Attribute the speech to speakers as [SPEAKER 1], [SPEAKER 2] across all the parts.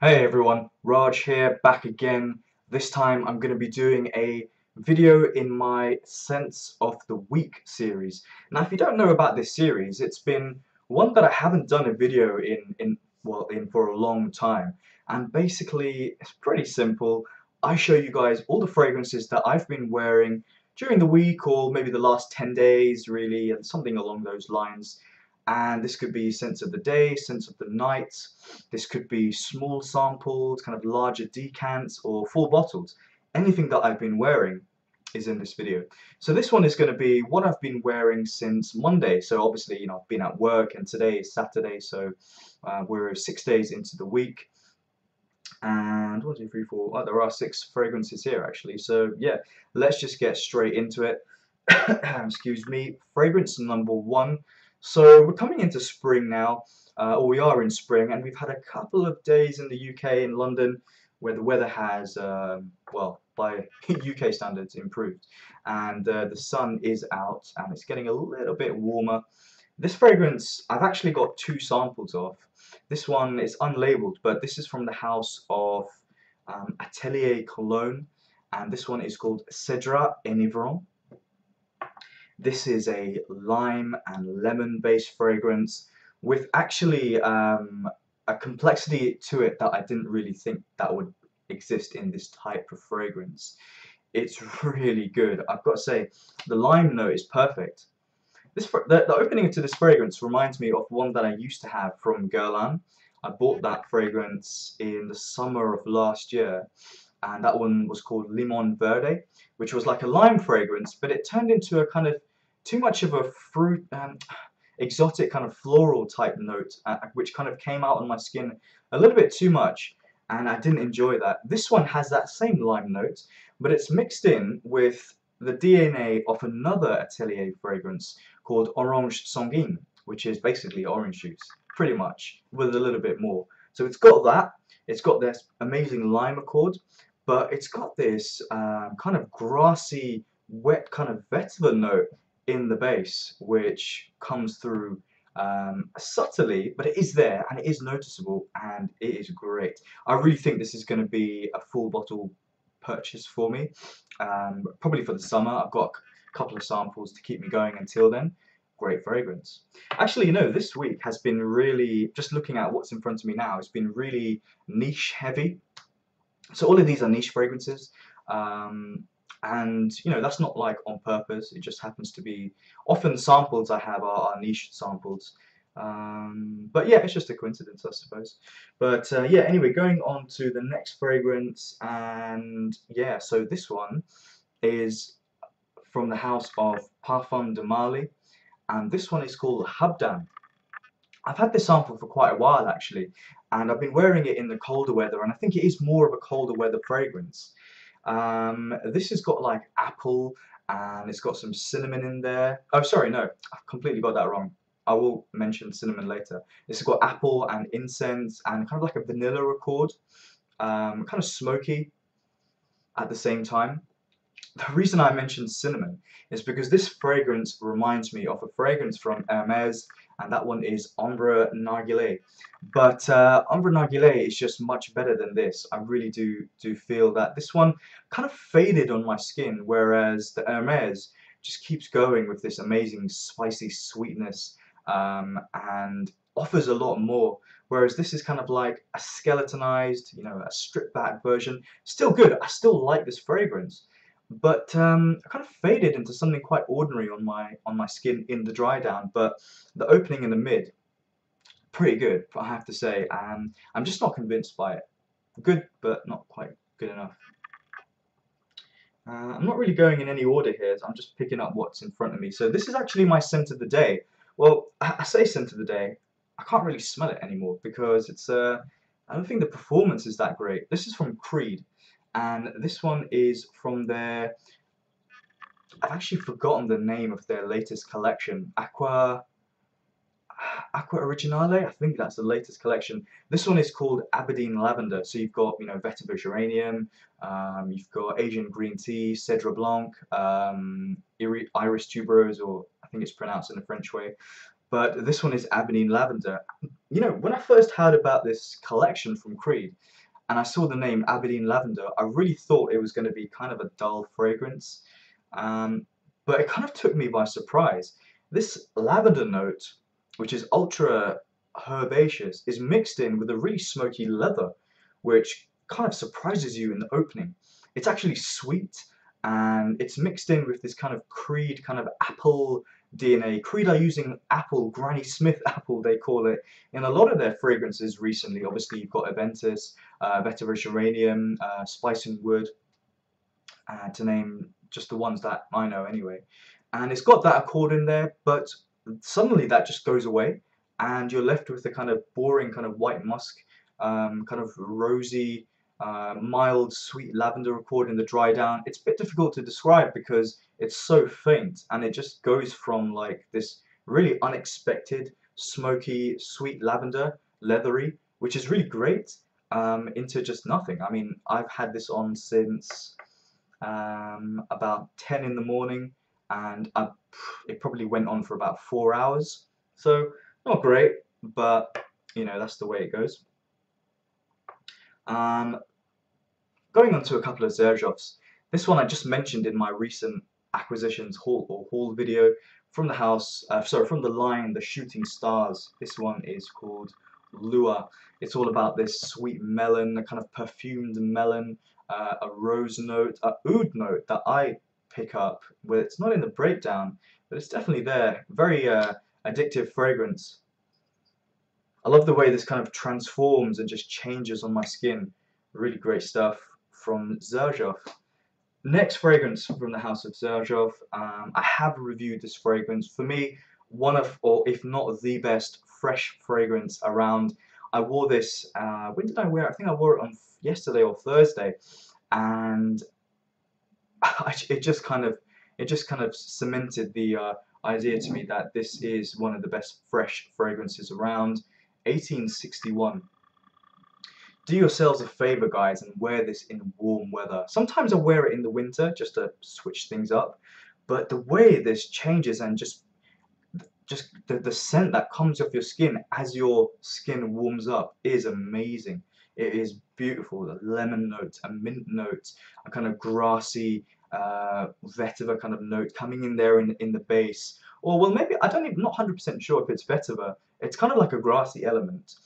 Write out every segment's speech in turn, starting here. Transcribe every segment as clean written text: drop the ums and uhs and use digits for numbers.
[SPEAKER 1] Hey everyone, Raj here, back again. This time I'm going to be doing a video in my Scents of the Week series. Now if you don't know about this series, it's been one that I haven't done a video in for a long time. And basically it's pretty simple. I show you guys all the fragrances that I've been wearing during the week or maybe the last 10 days really, and something along those lines. And this could be scents of the day, scents of the night. This could be small samples, kind of larger decants, or full bottles. Anything that I've been wearing is in this video. So this one is going to be what I've been wearing since Monday. So obviously, I've been at work, and today is Saturday, so we're 6 days into the week. And 1, 2, 3, 4. Oh, there are 6 fragrances here actually. So yeah, let's just get straight into it. Excuse me. Fragrance number 1. So we're coming into spring now, or we are in spring, and we've had a couple of days in the UK, in London, where the weather has, well, by UK standards, improved, and the sun is out, and it's getting a little bit warmer. This fragrance, I've actually got 2 samples of. This one is unlabeled, but this is from the house of Atelier Cologne, and this one is called Cedrat Enivrant. This is a lime and lemon based fragrance with actually a complexity to it that I didn't really think that would exist in this type of fragrance. It's really good. I've got to say, the lime note is perfect. The opening to this fragrance reminds me of one that I used to have from Guerlain. I bought that fragrance in the summer of last year, and that one was called Limon Verde, which was like a lime fragrance, but it turned into a kind of too much of a fruit, exotic kind of floral type note, which kind of came out on my skin a little bit too much, and I didn't enjoy that. This one has that same lime note, but it's mixed in with the DNA of another Atelier fragrance called Orange Sanguine, which is basically orange juice, pretty much, with a little bit more. So it's got that, it's got this amazing lime accord, but it's got this kind of grassy, wet kind of vetiver note in the base, which comes through subtly, but it is there and it is noticeable and it is great. I really think this is going to be a full bottle purchase for me, probably for the summer. I've got a couple of samples to keep me going until then. Great fragrance. Actually, this week has been really, just looking at what's in front of me now, it's been really niche heavy. So all of these are niche fragrances. And that's not like on purpose, it just happens to be, often the samples I have are niche samples, but yeah, it's just a coincidence, I suppose. But yeah, anyway, going on to the next fragrance, and yeah, so this one is from the house of Parfums de Mali, and this one is called Habdan. I've had this sample for quite a while actually, and I've been wearing it in the colder weather, and I think it is more of a colder weather fragrance. This has got like apple, and it's got some cinnamon in there. Oh, sorry, no, I've completely got that wrong. I will mention cinnamon later. It's got apple and incense and kind of like a vanilla accord, kind of smoky at the same time. The reason I mentioned cinnamon is because this fragrance reminds me of a fragrance from Hermes, and that one is Ombre Narguilé. But Ombre Narguilé is just much better than this. I really do feel that this one kind of faded on my skin, whereas the Hermes just keeps going with this amazing spicy sweetness, and offers a lot more. Whereas this is kind of like a skeletonized, a stripped back version. Still good. I still like this fragrance, but I kind of faded into something quite ordinary on my skin in the dry down. But the opening in the mid, pretty good, I have to say. I'm just not convinced by it. Good, but not quite good enough. I'm not really going in any order here, so I'm just picking up what's in front of me. So this is actually my scent of the day. Well, I say scent of the day, I can't really smell it anymore because I don't think the performance is that great. This is from Creed, and this one is from their, I've actually forgotten the name of their latest collection, Aqua Originale, I think that's the latest collection. This one is called Aberdeen Lavender. So you've got, vetiver geranium, you've got Asian green tea, Cedrat Blanc, Iris tuberose, or I think it's pronounced in the French way. but this one is Aberdeen Lavender. You know, when I first heard about this collection from Creed, and I saw the name Aberdeen Lavender, I really thought it was going to be kind of a dull fragrance, but it kind of took me by surprise. This lavender note, which is ultra herbaceous, is mixed in with a really smoky leather, which kind of surprises you in the opening. It's actually sweet, and it's mixed in with this kind of Creed kind of apple DNA. Creed are using apple, Granny Smith apple they call it, in a lot of their fragrances recently. Obviously you've got Aventus, Vetiver Geranium, Spice and Wood, to name just the ones that I know anyway. And it's got that accord in there, but suddenly that just goes away, and you're left with the kind of boring kind of white musk, kind of rosy, mild, sweet lavender accord in the dry down. It's a bit difficult to describe because it's so faint, and it just goes from like this really unexpected, smoky, sweet lavender, leathery, which is really great, into just nothing. I mean, I've had this on since about 10 in the morning, and it probably went on for about 4 hours. So not great, but you know, that's the way it goes. Going on to a couple of Xerjoffs. This one I just mentioned in my recent acquisitions haul video from the house, sorry, from the line The Shooting Stars. This one is called Lua. It's all about this sweet melon, a kind of perfumed melon, a rose note, a oud note that I pick up. Well, it's not in the breakdown, but it's definitely there. Very addictive fragrance. I love the way this kind of transforms and just changes on my skin. Really great stuff from Xerjoff. Next fragrance from the house of Xerjoff. I have reviewed this fragrance. For me, one of, or if not the best, fresh fragrance around. I wore this, when did I wear it? I think I wore it on yesterday or Thursday, and it just kind of cemented the idea to me that this is one of the best fresh fragrances around. 1861. Do yourselves a favor, guys, and wear this in warm weather. Sometimes I wear it in the winter just to switch things up, but the way this changes and just the scent that comes off your skin as your skin warms up is amazing. It is beautiful. The lemon note, a mint note, a kind of grassy vetiver kind of note coming in there in the base. Or well, maybe I don't even, not 100% sure if it's vetiver. It's kind of like a grassy element.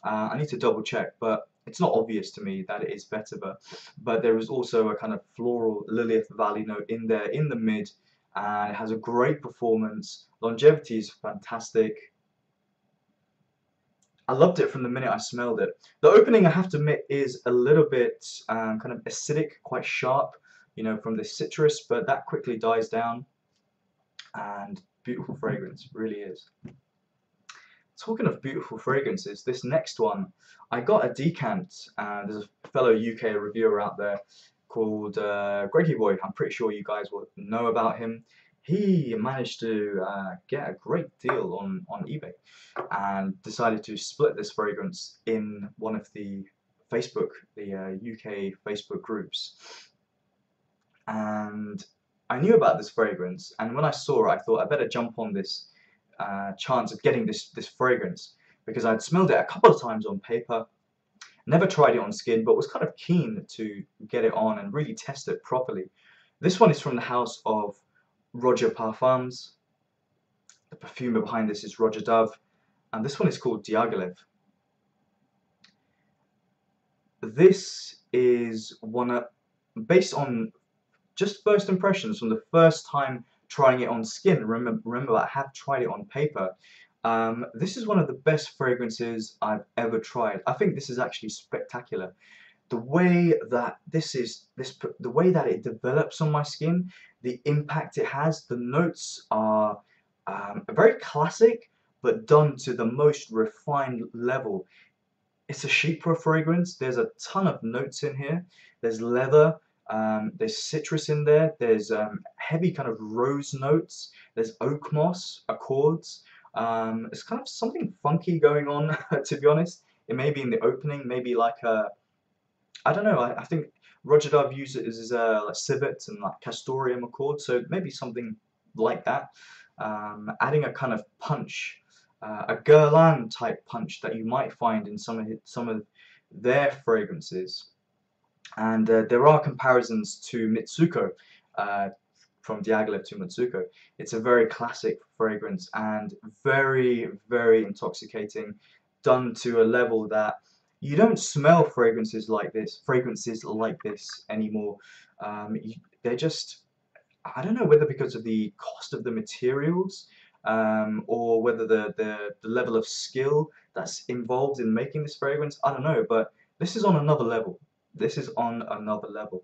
[SPEAKER 1] I need to double check, but it's not obvious to me that it is vetiver. But there is also a kind of floral Lilith Valley note in there in the mid, and it has a great performance. Longevity is fantastic. I loved it from the minute I smelled it. The opening, I have to admit, is a little bit kind of acidic, quite sharp, you know, from the citrus, but that quickly dies down. And beautiful fragrance, really is. Talking of beautiful fragrances, this next one, I got a decant. There's a fellow UK reviewer out there called Greggy Boy. I'm pretty sure you guys will know about him. He managed to get a great deal on eBay and decided to split this fragrance in one of the Facebook, the UK Facebook groups. And I knew about this fragrance, and when I saw it, I thought I better jump on this chance of getting this fragrance, because I'd smelled it a couple of times on paper, never tried it on skin, but was kind of keen to get it on and really test it properly. This one is from the house of Roja Parfums. The perfumer behind this is Roja Dove, and this one is called Diaghilev. This is one based on just first impressions from the first time trying it on skin. Remember, I have tried it on paper. This is one of the best fragrances I've ever tried. I think this is actually spectacular. The way that the way that it develops on my skin, the impact it has. The notes are very classic, but done to the most refined level. It's a chypre fragrance. There's a ton of notes in here. There's leather. There's citrus in there. There's heavy kind of rose notes. There's oak moss accords. It's kind of something funky going on, to be honest. It may be in the opening, maybe like a, I don't know. I think Roja Dove uses like civet and like castoreum accord, so maybe something like that. Adding a kind of punch a Guerlain type punch that you might find in some of their fragrances. And there are comparisons to Mitsuko, uh, from Diaghilev to Mitsuko. It's a very classic fragrance and very, very intoxicating, done to a level that you don't smell fragrances like this anymore. They're just, I don't know whether because of the cost of the materials, or whether the level of skill that's involved in making this fragrance. I don't know, but this is on another level. This is on another level.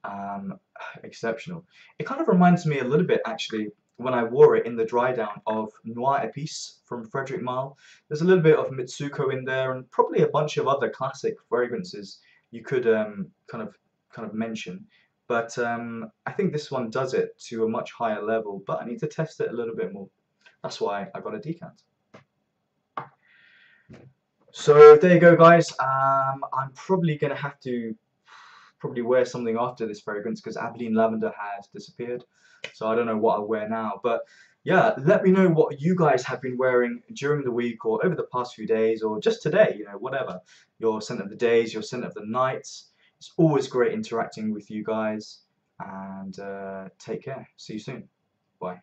[SPEAKER 1] Um, Exceptional. It kind of reminds me a little bit, actually, when I wore it in the dry down, of Noir Épice from Frederic Malle. There's a little bit of Mitsuko in there, and probably a bunch of other classic fragrances you could kind of mention. But I think this one does it to a much higher level, but I need to test it a little bit more. That's why I got a decant. So there you go, guys. I'm probably gonna have to wear something after this fragrance because Aberdeen Lavender has disappeared. So I don't know what I'll wear now. But yeah, let me know what you guys have been wearing during the week or over the past few days or just today, you know, whatever. Your scent of the days, your scent of the nights. It's always great interacting with you guys. And take care. See you soon. Bye.